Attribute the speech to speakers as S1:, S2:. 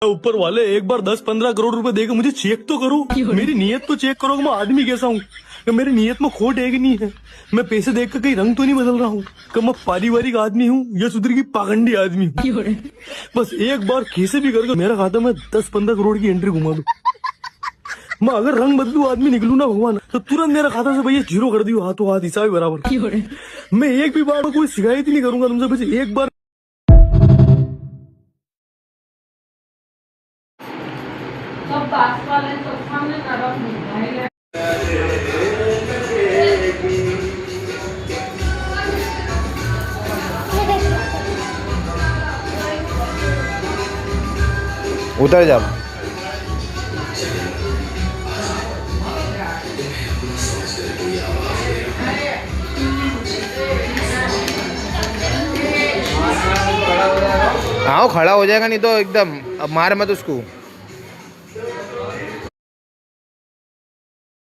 S1: ऊपर वाले एक बार 10-15 करोड़ रुपए देकर मुझे चेक तो करो, मेरी नीयत तो चेक करो कि मैं आदमी कैसा हूँ, कि मेरी नीयत में खोट है कि नहीं है, मैं पैसे देखकर कहीं रंग तो नहीं बदल रहा हूँ, कि मैं पारिवारिक आदमी हूँ या सुधर की पाखंडी आदमी हूँ। बस एक बार कैसे भी करके मेरा खाता में 10-15 करोड़ की एंट्री घुमा दो। मैं अगर रंग बदलू आदमी निकलू ना भगवान, तो तुरंत मेरा खाता से भैया जीरो कर दियो, हाथों हाथ हिसाब बराबर। मैं एक भी बार कोई शिकायत ही नहीं करूंगा तुमसे, बस एक बार।
S2: उतर जा। हाँ खड़ा हो जाएगा, नहीं तो एकदम अब मार मत उसको।